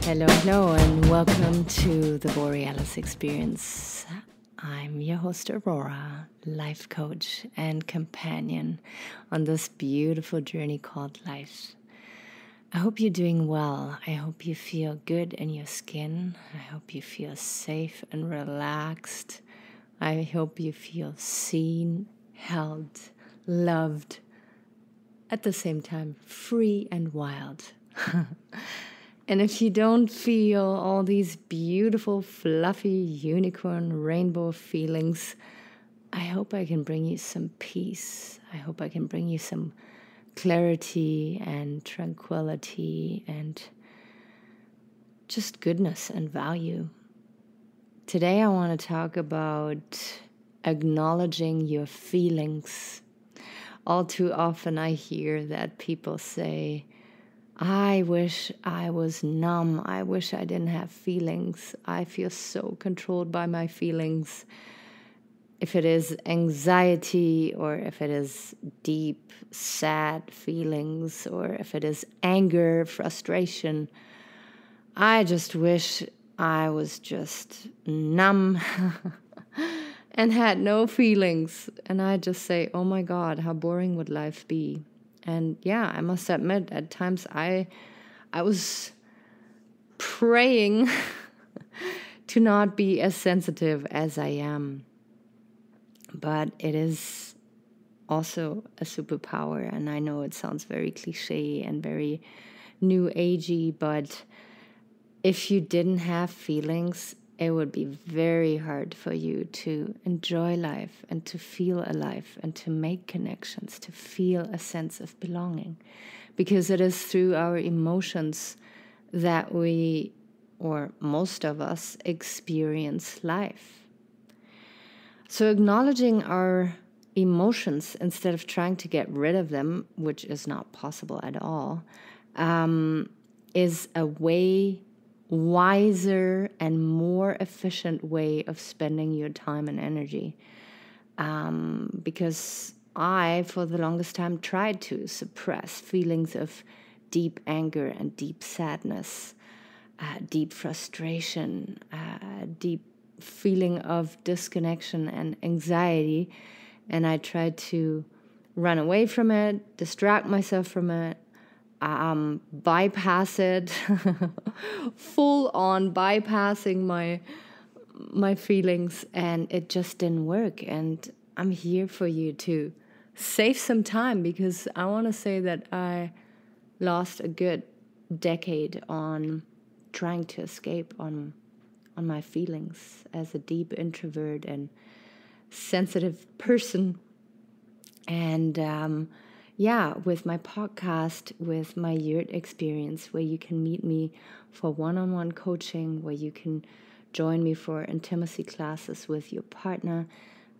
Hello, and welcome to the Borealis Experience. I'm your host, Aurora, life coach and companion on this beautiful journey called life. I hope you're doing well. I hope you feel good in your skin. I hope you feel safe and relaxed. I hope you feel seen, held, loved, at the same time, free and wild. And if you don't feel all these beautiful, fluffy, unicorn, rainbow feelings, I hope I can bring you some peace. I hope I can bring you some clarity and tranquility and just goodness and value. Today I want to talk about acknowledging your feelings. All too often I hear that people say, I wish I was numb. I wish I didn't have feelings. I feel so controlled by my feelings. If it is anxiety, or if it is deep, sad feelings, or if it is anger, frustration, I just wish I was just numb and had no feelings. And I just say, oh my God, how boring would life be? And yeah, I must admit, at times I was praying to not be as sensitive as I am. But it is also a superpower. And I know it sounds very cliche and very new agey, but if you didn't have feelings, it would be very hard for you to enjoy life and to feel alive and to make connections, to feel a sense of belonging. Because it is through our emotions that we, or most of us, experience life. So acknowledging our emotions instead of trying to get rid of them, which is not possible at all, is a way wiser and more efficient way of spending your time and energy. Because I, for the longest time, tried to suppress feelings of deep anger and deep sadness, deep frustration, deep feeling of disconnection and anxiety. And I tried to run away from it, distract myself from it, bypass it, full on bypassing my feelings, and it just didn't work. And I'm here for you to save some time, because I want to say that I lost a good decade on trying to escape on my feelings as a deep introvert and sensitive person. And with my podcast, with my yurt experience, where you can meet me for one-on-one coaching, where you can join me for intimacy classes with your partner,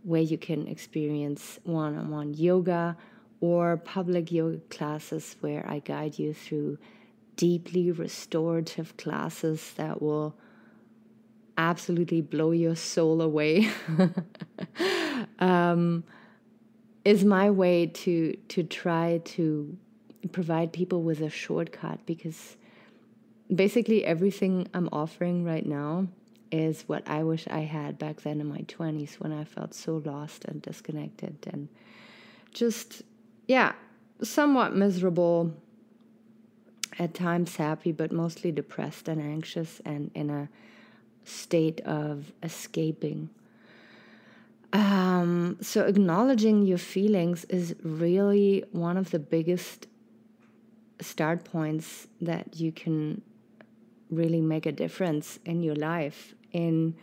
where you can experience one-on-one yoga or public yoga classes where I guide you through deeply restorative classes that will absolutely blow your soul away. Is my way to try to provide people with a shortcut, because basically everything I'm offering right now is what I wish I had back then in my 20s, when I felt so lost and disconnected and just, somewhat miserable, at times happy, but mostly depressed and anxious and in a state of escaping. So acknowledging your feelings is really one of the biggest start points that you can really make a difference in your life, in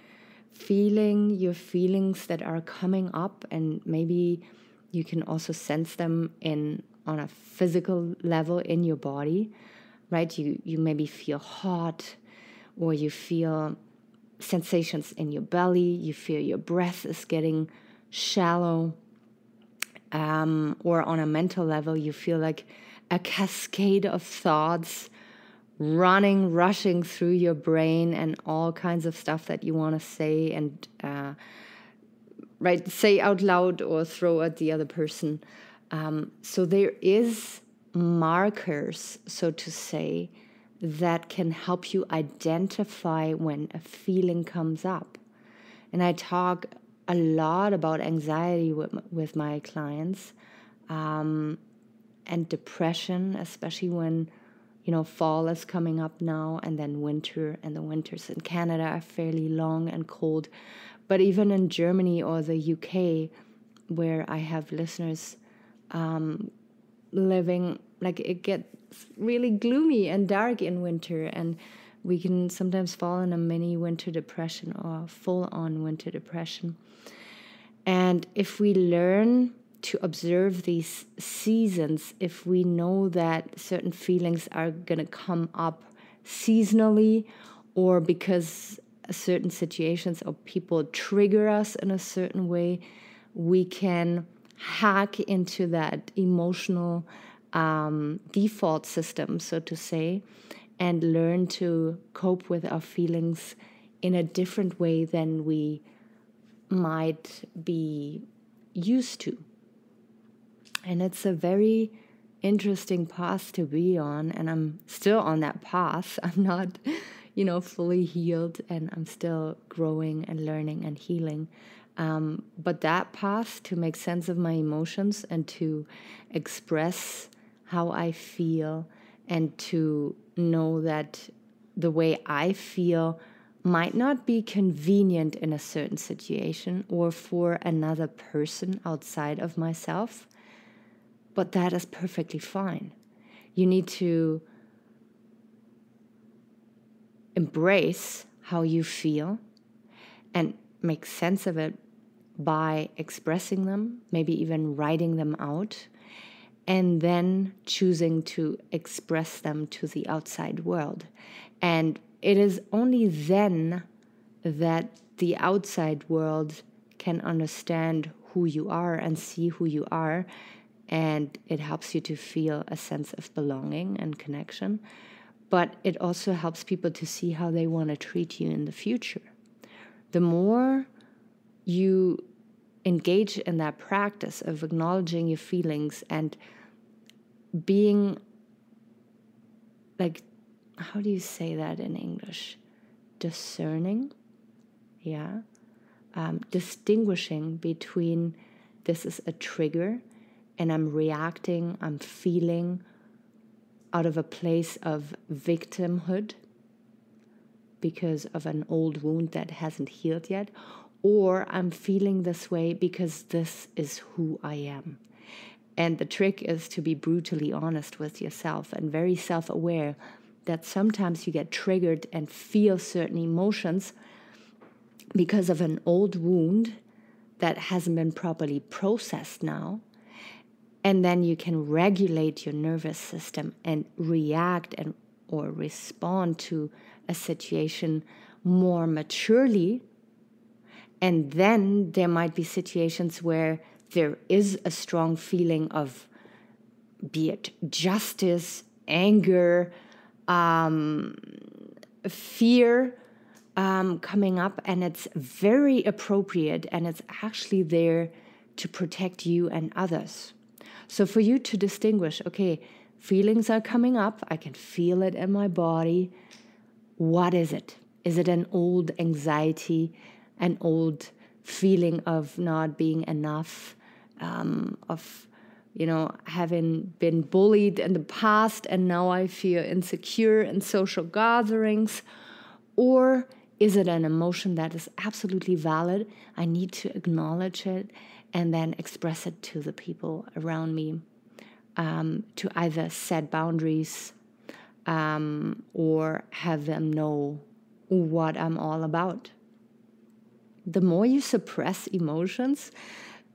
feeling your feelings that are coming up. And maybe you can also sense them on a physical level in your body, right? You maybe feel hot, or you feel sensations in your belly, you feel your breath is getting shallow, or on a mental level, you feel like a cascade of thoughts rushing through your brain, and all kinds of stuff that you want to say and say out loud or throw at the other person. So there is markers, so to say, that can help you identify when a feeling comes up. And I talk a lot about anxiety with my clients, and depression, especially when, fall is coming up now, and then winter, and the winters in Canada are fairly long and cold. But even in Germany or the UK, where I have listeners living, like, it gets really gloomy and dark in winter, and we can sometimes fall in a mini winter depression or full-on winter depression. And if we learn to observe these seasons, if we know that certain feelings are going to come up seasonally, or because certain situations or people trigger us in a certain way, we can hack into that emotional default system, so to say, and learn to cope with our feelings in a different way than we might be used to. And it's a very interesting path to be on, and I'm still on that path. I'm not, fully healed, and I'm still growing and learning and healing. But that path to make sense of my emotions and to express how I feel, and to know that the way I feel might not be convenient in a certain situation or for another person outside of myself, but that is perfectly fine. You need to embrace how you feel and make sense of it by expressing them, maybe even writing them out, and then choosing to express them to the outside world. And it is only then that the outside world can understand who you are and see who you are, and it helps you to feel a sense of belonging and connection. But it also helps people to see how they want to treat you in the future. The more you engage in that practice of acknowledging your feelings and being, like, how do you say that in English? Discerning, yeah. Distinguishing between this is a trigger and I'm reacting, I'm feeling out of a place of victimhood because of an old wound that hasn't healed yet, or I'm feeling this way because this is who I am. And the trick is to be brutally honest with yourself and very self-aware that sometimes you get triggered and feel certain emotions because of an old wound that hasn't been properly processed now. And then you can regulate your nervous system and react or respond to a situation more maturely. And then there might be situations where there is a strong feeling of, be it justice, anger, fear coming up, and it's very appropriate, and it's actually there to protect you and others. So for you to distinguish, okay, feelings are coming up, I can feel it in my body. What is it? Is it an old anxiety, an old feeling of not being enough, of having been bullied in the past and now I feel insecure in social gatherings? Or is it an emotion that is absolutely valid? I need to acknowledge it and then express it to the people around me, to either set boundaries or have them know what I'm all about. The more you suppress emotions,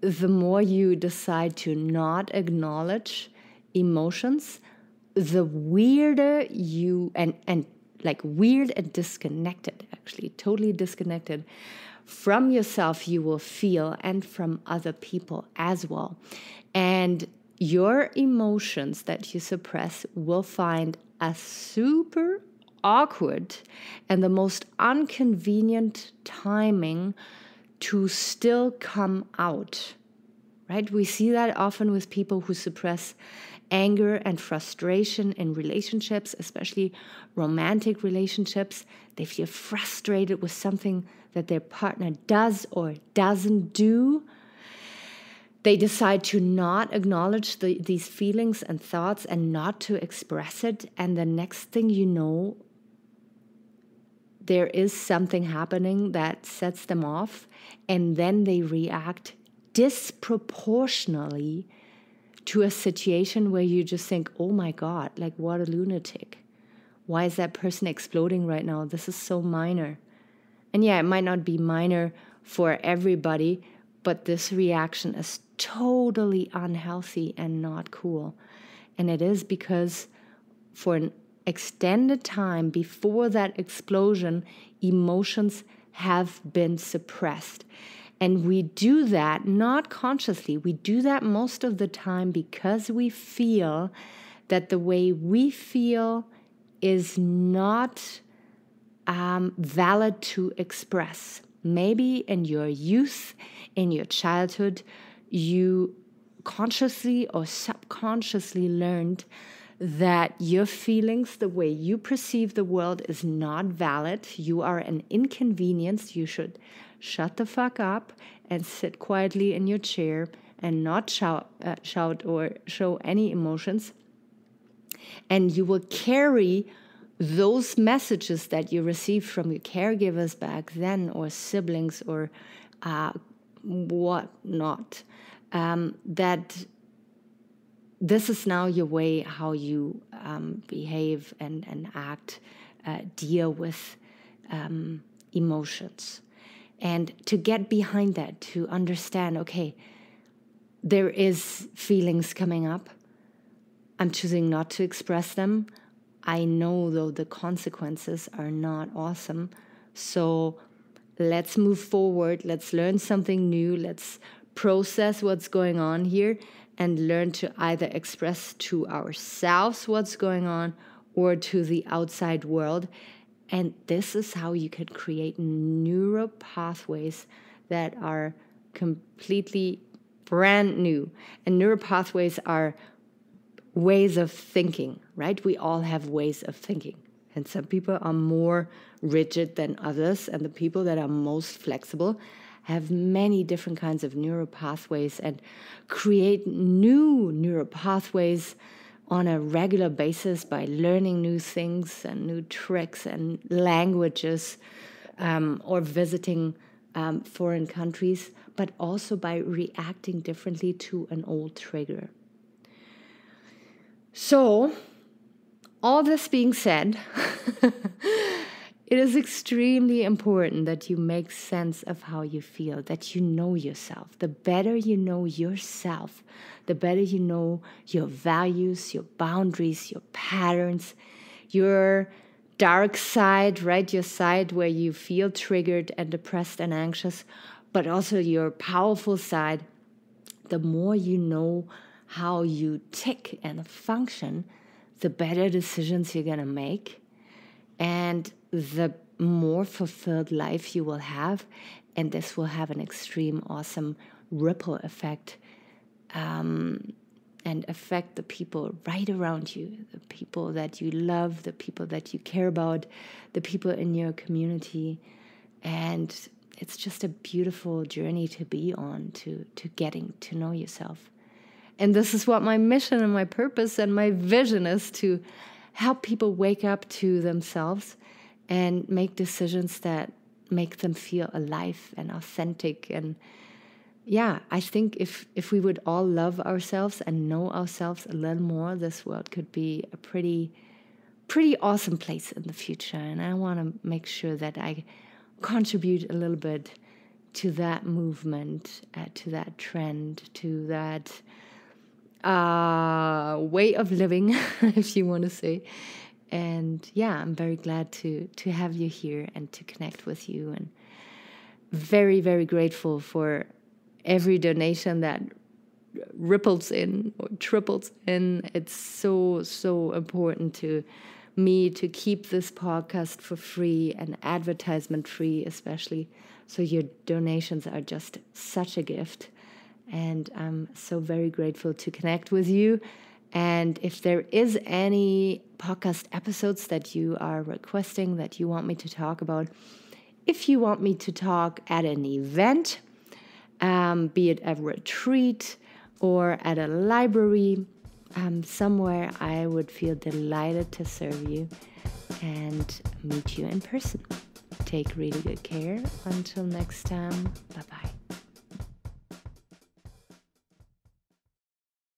the more you decide to not acknowledge emotions, the weirder you, and like weird and disconnected, actually, totally disconnected from yourself you will feel, and from other people as well. And your emotions that you suppress will find a super awkward and the most inconvenient timing to still come out, right? We see that often with people who suppress anger and frustration in relationships, especially romantic relationships. They feel frustrated with something that their partner does or doesn't do. They decide to not acknowledge these feelings and thoughts and not to express it. And the next thing you know, there is something happening that sets them off. And then they react disproportionately to a situation where you just think, oh my God, like what a lunatic. Why is that person exploding right now? This is so minor. And yeah, it might not be minor for everybody, but this reaction is totally unhealthy and not cool. And it is because for an extended time before that explosion, emotions have been suppressed. And we do that not consciously. We do that most of the time because we feel that the way we feel is not valid to express. Maybe in your youth, in your childhood, you consciously or subconsciously learned that your feelings, the way you perceive the world, is not valid. You are an inconvenience. You should shut the fuck up and sit quietly in your chair and not shout or show any emotions. And you will carry those messages that you received from your caregivers back then, or siblings, or whatnot, that this is now your way how you behave and act, deal with emotions. And to get behind that, to understand, okay, there is feelings coming up. I'm choosing not to express them. I know, though, the consequences are not awesome. So let's move forward. Let's learn something new. Let's process what's going on here and learn to either express to ourselves what's going on or to the outside world. And this is how you can create neural pathways that are completely brand new. And neural pathways are ways of thinking, right? We all have ways of thinking. And some people are more rigid than others. And the people that are most flexible have many different kinds of neural pathways and create new neural pathways on a regular basis by learning new things and new tricks and languages, or visiting foreign countries, but also by reacting differently to an old trigger. So, all this being said, it is extremely important that you make sense of how you feel, that you know yourself. The better you know yourself, the better you know your values, your boundaries, your patterns, your dark side, right? Your side where you feel triggered and depressed and anxious, but also your powerful side. The more you know how you tick and function, the better decisions you're going to make, and the more fulfilled life you will have. And this will have an extreme, awesome ripple effect, and affect the people right around you, the people that you love, the people that you care about, the people in your community. And it's just a beautiful journey to be on, to getting to know yourself. And this is what my mission and my purpose and my vision is, to help people wake up to themselves and make decisions that make them feel alive and authentic. And yeah, I think if we would all love ourselves and know ourselves a little more, this world could be a pretty awesome place in the future. And I want to make sure that I contribute a little bit to that movement, to that trend, to that way of living, if you want to say. And yeah, I'm very glad to have you here and to connect with you, and very, very grateful for every donation that ripples in or triples in. It's so important to me to keep this podcast for free and advertisement free, especially. So your donations are just such a gift. And I'm so very grateful to connect with you And if there is any podcast episodes that you are requesting that you want me to talk about, if you want me to talk at an event, be it a retreat or at a library, somewhere, I would feel delighted to serve you and meet you in person. Take really good care. Until next time, bye-bye.